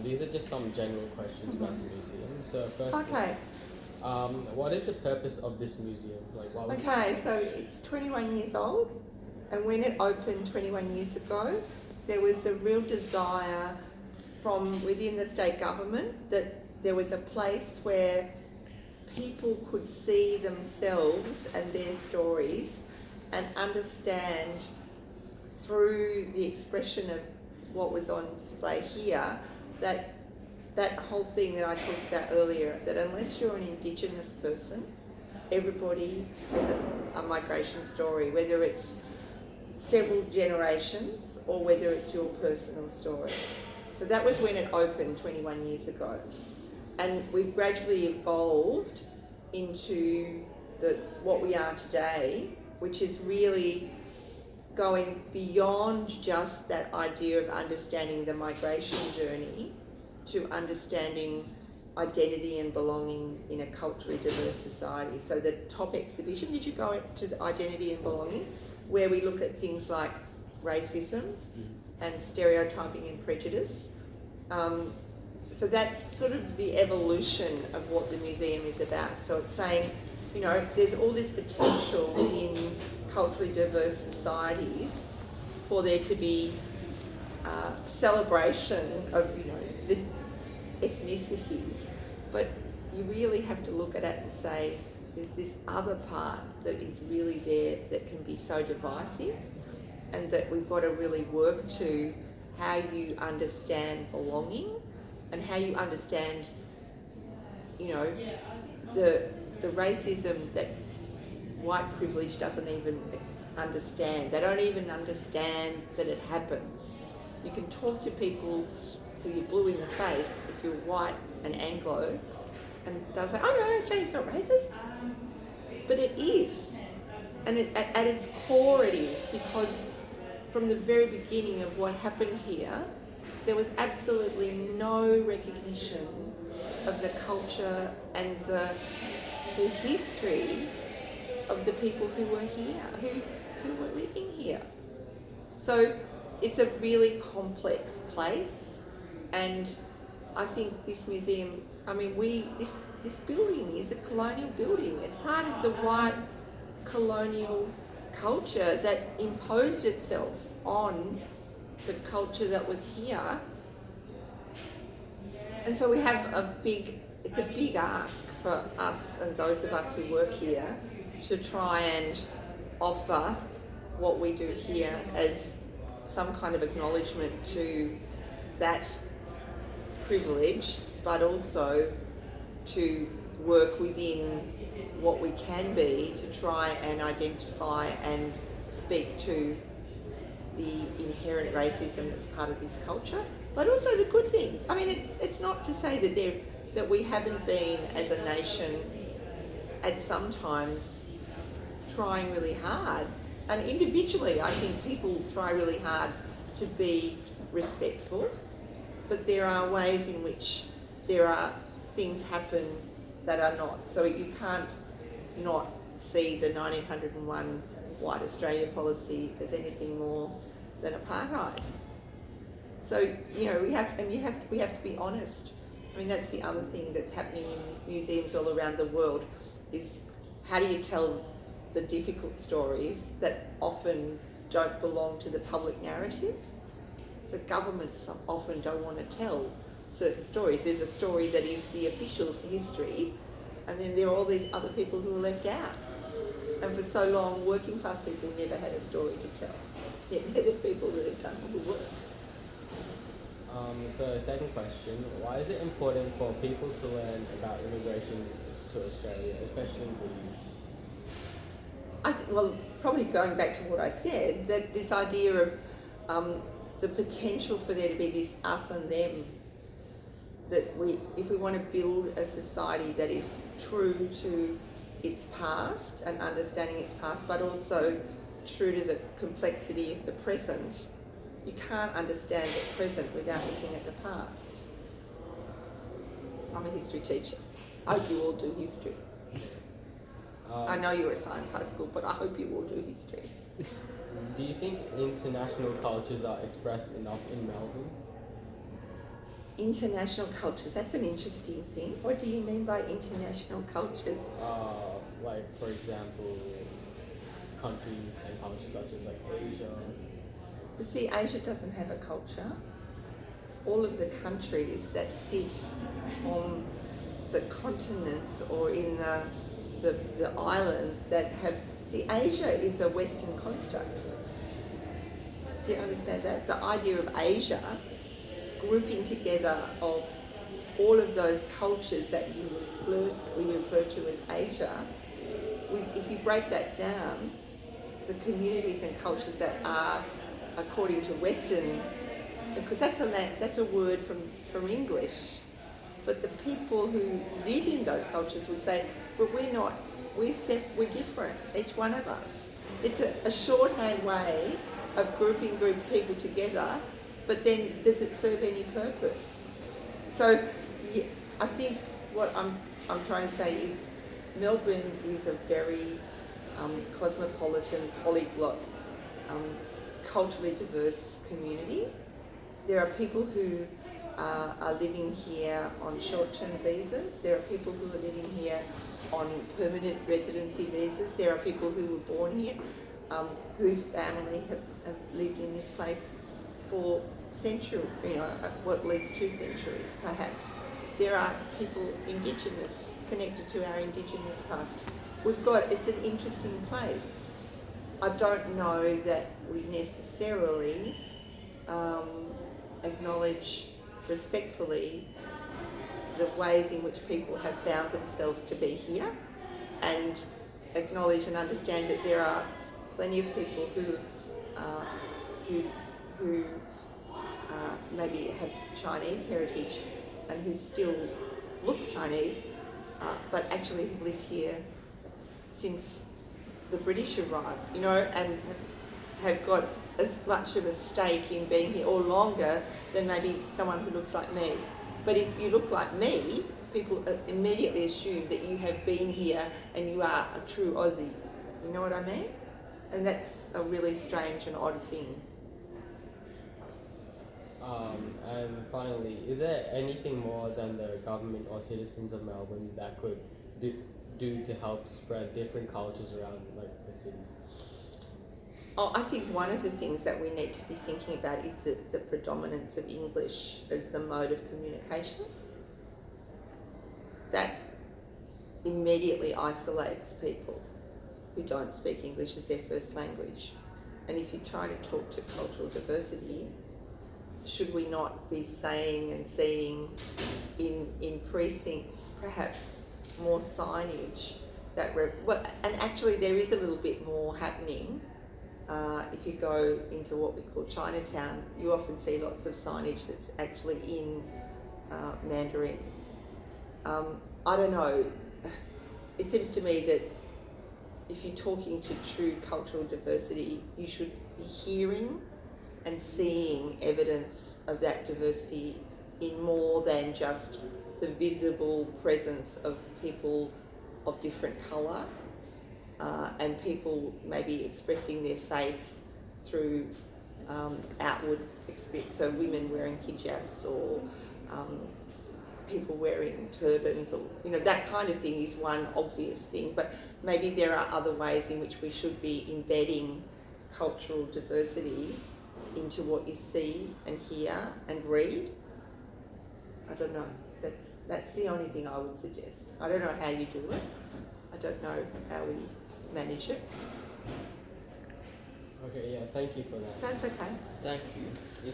These are just some general questions about the museum. So firstly, Okay. what is the purpose of this museum? Like, why was it? Okay, so it's 21 years old, and when it opened 21 years ago, there was a real desire from within the state government that there was a place where people could see themselves and their stories and understand through the expression of what was on display here that whole thing that I talked about earlier, that unless you're an Indigenous person, everybody has a migration story, whether it's several generations or whether it's your personal story. So that was when it opened 21 years ago. And we've gradually evolved into what we are today, which is really going beyond just that idea of understanding the migration journey to understanding identity and belonging in a culturally diverse society. So the top exhibition, did you go to the identity and belonging, where we look at things like racism and stereotyping and prejudice. So that's sort of the evolution of what the museum is about. So it's saying, you know, there's all this potential in culturally diverse societies for there to be celebration of, you know, the ethnicities, but you really have to look at it and say there's this other part that is really there that can be so divisive, and that we've got to really work to how you understand belonging and how you understand, you know, the racism that white privilege doesn't even understand. They don't even understand that it happens. You can talk to people till you're blue in the face if you're white and Anglo, and they'll say, oh no, Australia's not racist. But it is. And at its core it is, because from the very beginning of what happened here, there was absolutely no recognition of the culture and the history of the people who were here, who were living here. So it's a really complex place, and I think this museum, I mean, this building is a colonial building. It's part of the white colonial culture that imposed itself on the culture that was here. And so we have it's a big ask for us and those of us who work here to try and offer what we do here as some kind of acknowledgement to that privilege, but also to work within what we can be to try and identify and speak to the inherent racism that's part of this culture, but also the good things. I mean, it's not to say that we haven't been, as a nation, at some times trying really hard. And individually, I think people try really hard to be respectful, but there are ways in which there are things happen that are not. So you can't not see the 1901 White Australia policy as anything more than apartheid. So, you know, we have to be honest. I mean, that's the other thing that's happening in museums all around the world, is how do you tell the difficult stories that often don't belong to the public narrative? So governments often don't want to tell certain stories. There's a story that is the official history, and then there are all these other people who are left out. And for so long, working class people never had a story to tell. Yet they're the people that have done all the work. So second question, why is it important for people to learn about immigration to Australia, especially these? Well, probably going back to what I said, that this idea of the potential for there to be this us and them, that if we want to build a society that is true to its past and understanding its past, but also true to the complexity of the present, you can't understand the present without looking at the past. I'm a history teacher. I hope you all do history. I know you're a science high school, but I hope you all do history. Do you think international cultures are expressed enough in Melbourne? International cultures, that's an interesting thing. What do you mean by international cultures? Like for example, countries and cultures such as like Asia. You see, Asia doesn't have a culture. All of the countries that sit on the continents or in the islands that have... See, Asia is a Western construct. Do you understand that? The idea of Asia, grouping together of all of those cultures that we refer to as Asia, if you break that down, the communities and cultures that are according to Western, because that's a word from English, but the people who live in those cultures would say, but we're not, we're different, each one of us. It's a shorthand way of grouping people together, but then does it serve any purpose? So yeah, I think what I'm trying to say is Melbourne is a very cosmopolitan, polyglot, culturally diverse community. There are people who are living here on short-term visas. There are people who are living here on permanent residency visas. There are people who were born here, whose family have lived in this place for centuries, at least 2 centuries perhaps. There are people Indigenous, connected to our Indigenous past. It's an interesting place. I don't know that we necessarily acknowledge respectfully the ways in which people have found themselves to be here, and acknowledge and understand that there are plenty of people who maybe have Chinese heritage and who still look Chinese, but actually have lived here since the British arrived, and have got as much of a stake in being here or longer than maybe someone who looks like me. But if you look like me, people immediately assume that you have been here and you are a true Aussie. You know what I mean? And that's a really strange and odd thing. And finally, is there anything more than the government or citizens of Melbourne that could do to help spread different cultures around the city? Oh, I think one of the things that we need to be thinking about is the predominance of English as the mode of communication. That immediately isolates people who don't speak English as their first language. And if you're trying to talk to cultural diversity, should we not be saying and seeing in precincts perhaps more signage and actually there is a little bit more happening. If you go into what we call Chinatown, you often see lots of signage that's actually in Mandarin. I don't know, it seems to me that if you're talking to true cultural diversity, you should be hearing and seeing evidence of that diversity in more than just the visible presence of people of different colour, and people maybe expressing their faith through outward experience, so women wearing hijabs or people wearing turbans, or that kind of thing is one obvious thing, but maybe there are other ways in which we should be embedding cultural diversity into what you see and hear and read. I don't know, that's the only thing I would suggest. I don't know how you do it. I don't know how we manage it. Okay, yeah, thank you for that. That's okay. Thank you.